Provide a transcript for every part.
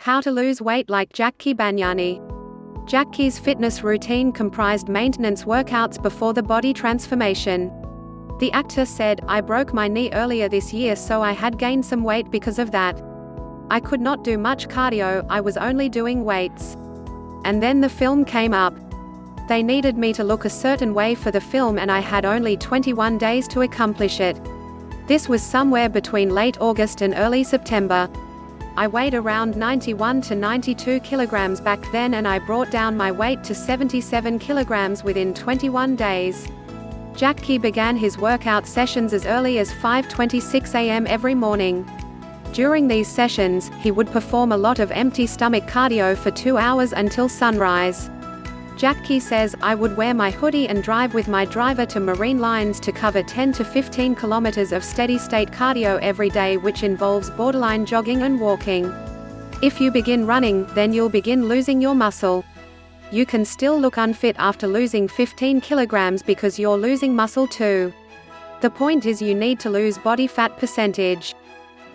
How to lose weight like Jackky Bhagnani. Jacky's fitness routine comprised maintenance workouts before the body transformation. The actor said, "I broke my knee earlier this year, so I had gained some weight because of that. I could not do much cardio, I was only doing weights. And then the film came up. They needed me to look a certain way for the film and I had only 21 days to accomplish it. This was somewhere between late August and early September. I weighed around 91 to 92 kilograms back then and I brought down my weight to 77 kilograms within 21 days." Jackky began his workout sessions as early as 5:26 a.m. every morning. During these sessions, he would perform a lot of empty stomach cardio for 2 hours until sunrise. Jackky says, "I would wear my hoodie and drive with my driver to marine lines to cover 10 to 15 kilometers of steady-state cardio every day, which involves borderline jogging and walking. If you begin running, then you'll begin losing your muscle. You can still look unfit after losing 15 kilograms because you're losing muscle too. The point is you need to lose body fat percentage."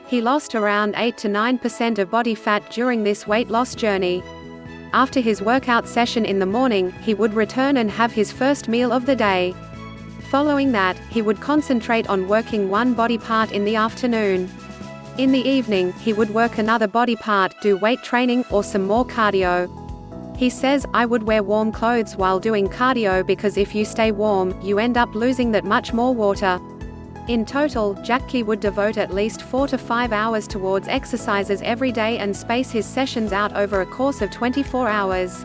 He lost around 8 to 9% of body fat during this weight loss journey. After his workout session in the morning, he would return and have his first meal of the day. Following that, he would concentrate on working one body part in the afternoon. In the evening, he would work another body part, do weight training, or some more cardio. He says, "I would wear warm clothes while doing cardio because if you stay warm, you end up losing that much more water." In total, Jackky would devote at least 4 to 5 hours towards exercises every day and space his sessions out over a course of 24 hours.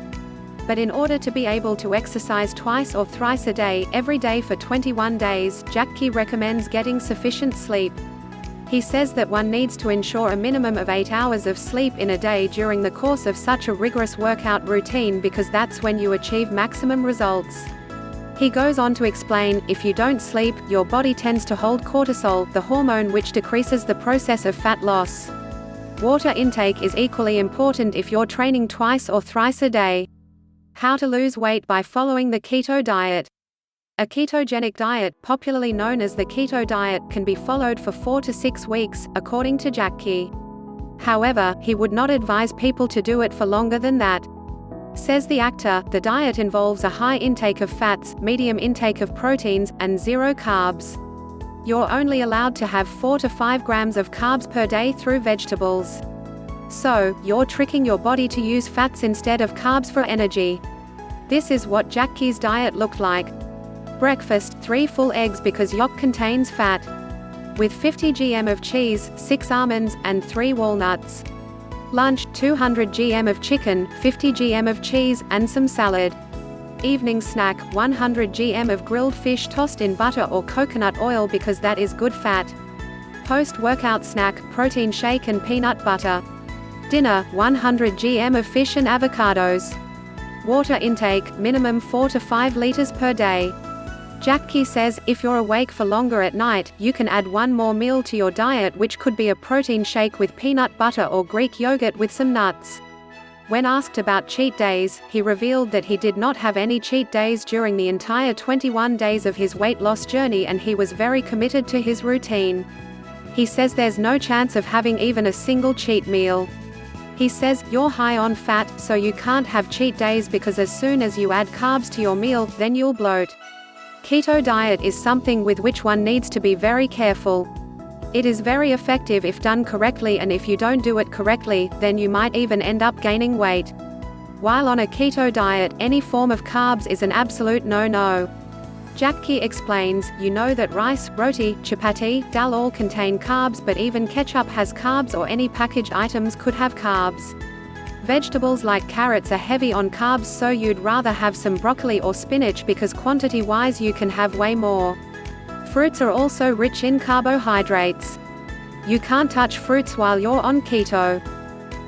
But in order to be able to exercise twice or thrice a day, every day for 21 days, Jackky recommends getting sufficient sleep. He says that one needs to ensure a minimum of 8 hours of sleep in a day during the course of such a rigorous workout routine because that's when you achieve maximum results. He goes on to explain, if you don't sleep, your body tends to hold cortisol, the hormone which decreases the process of fat loss. Water intake is equally important if you're training twice or thrice a day. How to lose weight by following the keto diet. A ketogenic diet, popularly known as the keto diet, can be followed for 4 to 6 weeks, according to Jackky. However, he would not advise people to do it for longer than that. Says the actor, the diet involves a high intake of fats, medium intake of proteins, and 0 carbs. You're only allowed to have 4 to 5 grams of carbs per day through vegetables. So, you're tricking your body to use fats instead of carbs for energy. This is what Jacky's diet looked like. Breakfast, 3 full eggs because yolk contains fat. With 50 gm of cheese, 6 almonds, and 3 walnuts. Lunch, 200 gm of chicken, 50 gm of cheese, and some salad. Evening snack, 100 gm of grilled fish tossed in butter or coconut oil because that is good fat. Post-workout snack, protein shake and peanut butter. Dinner, 100 gm of fish and avocados. Water intake, minimum 4 to 5 liters per day. Jackky says, if you're awake for longer at night, you can add one more meal to your diet, which could be a protein shake with peanut butter or Greek yogurt with some nuts. When asked about cheat days, he revealed that he did not have any cheat days during the entire 21 days of his weight loss journey and he was very committed to his routine. He says there's no chance of having even a single cheat meal. He says, you're high on fat, so you can't have cheat days because as soon as you add carbs to your meal, then you'll bloat. Keto diet is something with which one needs to be very careful. It is very effective if done correctly, and if you don't do it correctly, then you might even end up gaining weight. While on a keto diet, any form of carbs is an absolute no-no. Jackky explains, you know that rice, roti, chapati, dal all contain carbs, but even ketchup has carbs or any packaged items could have carbs. Vegetables like carrots are heavy on carbs, so you'd rather have some broccoli or spinach because quantity-wise you can have way more. Fruits are also rich in carbohydrates. You can't touch fruits while you're on keto.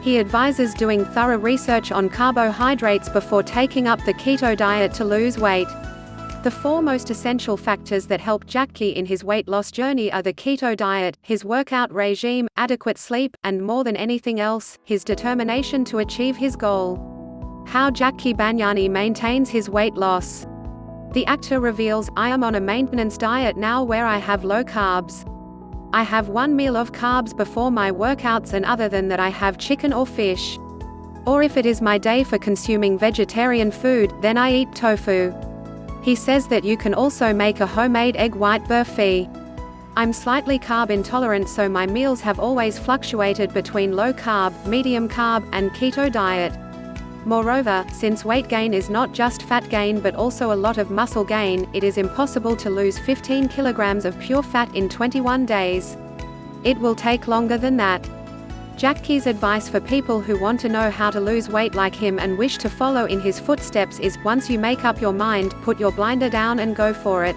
He advises doing thorough research on carbohydrates before taking up the keto diet to lose weight. The 4 most essential factors that helped Jackky in his weight loss journey are the keto diet, his workout regime, adequate sleep, and more than anything else, his determination to achieve his goal. How Jackky Bhagnani maintains his weight loss. The actor reveals, I am on a maintenance diet now where I have low carbs. I have one meal of carbs before my workouts and other than that I have chicken or fish. Or if it is my day for consuming vegetarian food, then I eat tofu. He says that you can also make a homemade egg white burfi. I'm slightly carb intolerant, so my meals have always fluctuated between low carb, medium carb, and keto diet. Moreover, since weight gain is not just fat gain but also a lot of muscle gain, it is impossible to lose 15 kilograms of pure fat in 21 days. It will take longer than that. Jackky's advice for people who want to know how to lose weight like him and wish to follow in his footsteps is, once you make up your mind, put your blinder down and go for it.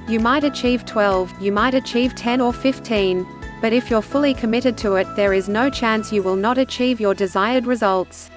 You might achieve 12, you might achieve 10 or 15. But if you're fully committed to it, there is no chance you will not achieve your desired results.